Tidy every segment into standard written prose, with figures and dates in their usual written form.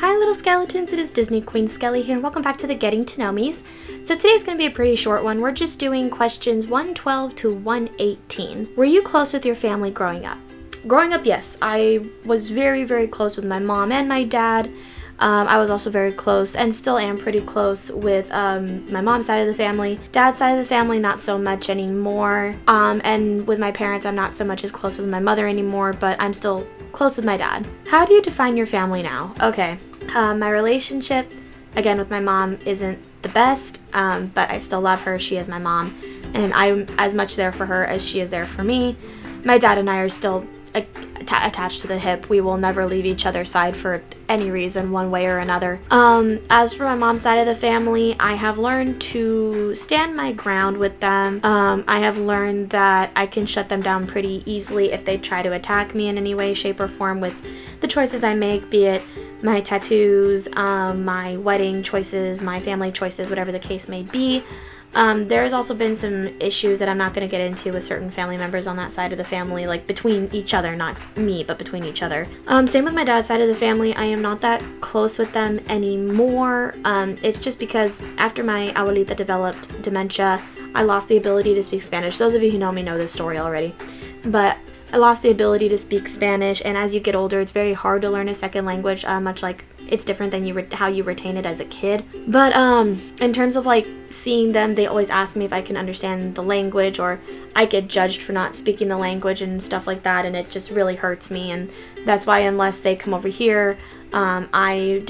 Hi little skeletons, it is Disney Queen Skelly here. Welcome back to the Getting to Know Me's. So today's going to be a pretty short one. We're just doing questions 112 to 118. Were you close with your family growing up? Growing up, yes. I was very, very close with my mom and my dad. I was also very close and still am pretty close with my mom's side of the family. Dad's side of the family, not so much anymore. And with my parents, I'm not so much as close with my mother anymore, but I'm still close with my dad. How do you define your family now? Okay, my relationship, again, with my mom isn't the best, but I still love her. She is my mom, and I'm as much there for her as she is there for me. My dad and I are still attached to the hip. We will never leave each other's side for any reason, one way or another. As for my mom's side of the family, I have learned to stand my ground with them. I have learned that I can shut them down pretty easily if they try to attack me in any way, shape, or form with the choices I make, be it my tattoos, my wedding choices, my family choices, whatever the case may be. There's also been some issues that I'm not going to get into with certain family members on that side of the family, like between each other, not me, but between each other. Same with my dad's side of the family. I am not that close with them anymore. It's just because after my abuelita developed dementia, I lost the ability to speak Spanish. Those of you who know me know this story already. But I lost the ability to speak Spanish, and as you get older, it's very hard to learn a second language, much like it's different than how you retain it as a kid. But in terms of like seeing them, they always ask me if I can understand the language, or I get judged for not speaking the language and stuff like that, and it just really hurts me. And that's why unless they come over here, I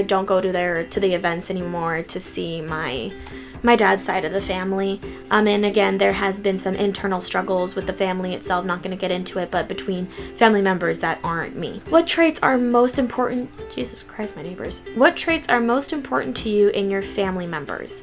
don't go to the events anymore to see my dad's side of the family. And again, there has been some internal struggles with the family itself, not going to get into it, but between family members that aren't me. What traits are most important? Jesus Christ, my neighbors. What traits are most important to you in your family members?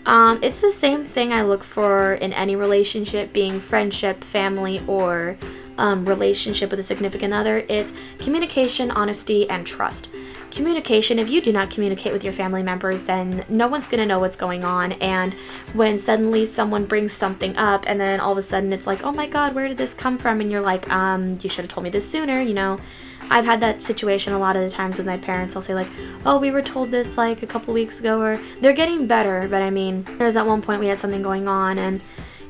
It's the same thing I look for in any relationship, being friendship, family, or relationship with a significant other. It's communication, honesty, and trust. Communication, if you do not communicate with your family members, then no one's going to know what's going on. And when suddenly someone brings something up and then all of a sudden it's like, oh my god, where did this come from? And you're like, you should have told me this sooner, you know. I've had that situation a lot of the times with my parents. I'll say like, oh, we were told this like a couple weeks ago, or they're getting better. But I mean, there was at one point we had something going on, and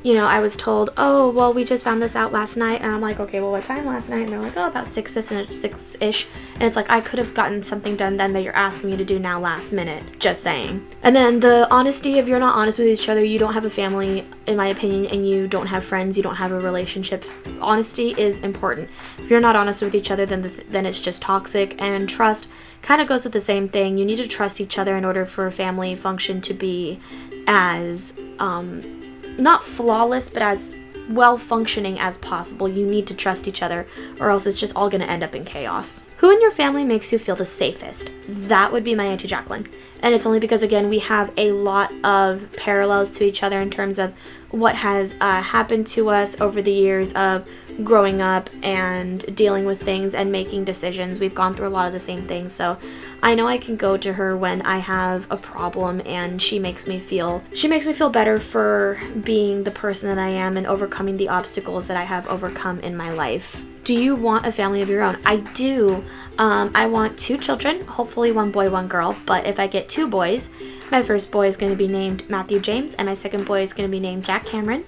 you know, I was told, oh, well, we just found this out last night. And I'm like, okay, well, what time last night? And they're like, oh, about 6-ish. And it's like, I could have gotten something done then that you're asking me to do now last minute. Just saying. And then the honesty, if you're not honest with each other, you don't have a family, in my opinion, and you don't have friends, you don't have a relationship. Honesty is important. If you're not honest with each other, then it's just toxic. And trust kind of goes with the same thing. You need to trust each other in order for a family function to be as, not flawless, but as well functioning as possible. You need to trust each other, or else it's just all going to end up in chaos. Who in your family makes you feel the safest? That would be my Auntie Jacqueline. And it's only because, again, we have a lot of parallels to each other in terms of what has happened to us over the years of growing up and dealing with things and making decisions. We've gone through a lot of the same things, so I know I can go to her when I have a problem, and she makes me feel better for being the person that I am and overcoming the obstacles that I have overcome in my life. Do you want a family of your own? I do. I want 2 children, hopefully 1 boy, 1 girl, but if I get 2 boys, my first boy is going to be named Matthew James, and my second boy is going to be named Jack Cameron.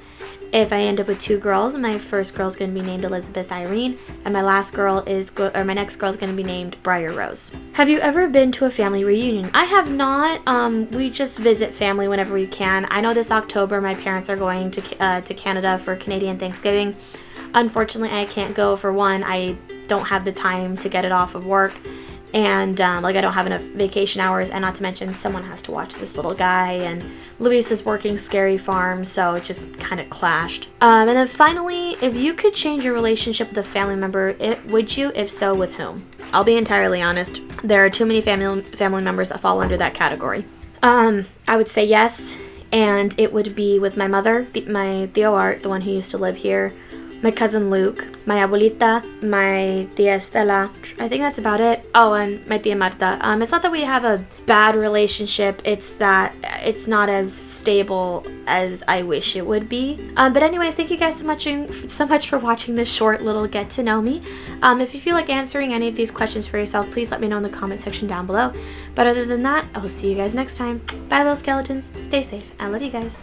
If I end up with 2 girls, my first girl is going to be named Elizabeth Irene, and my next girl is going to be named Briar Rose. Have you ever been to a family reunion? I have not. We just visit family whenever we can. I know this October my parents are going to Canada for Canadian Thanksgiving. Unfortunately, I can't go. For one, I don't have the time to get it off of work, and I don't have enough vacation hours, and not to mention someone has to watch this little guy, and Luis is working Scary Farm, so it just kind of clashed. And then finally, if you could change your relationship with a family member, would you? If so, with whom? I'll be entirely honest. There are too many family members that fall under that category. I would say yes, and it would be with my mother, my Theo Art, the one who used to live here, my cousin Luke, my abuelita, my tia Estela. I think that's about it. Oh, and my tia Marta. It's not that we have a bad relationship, it's that it's not as stable as I wish it would be. But anyways, thank you guys so much for watching this short little get to know me. If you feel like answering any of these questions for yourself, please let me know in the comment section down below. But other than that, I will see you guys next time. Bye, little skeletons. Stay safe. I love you guys.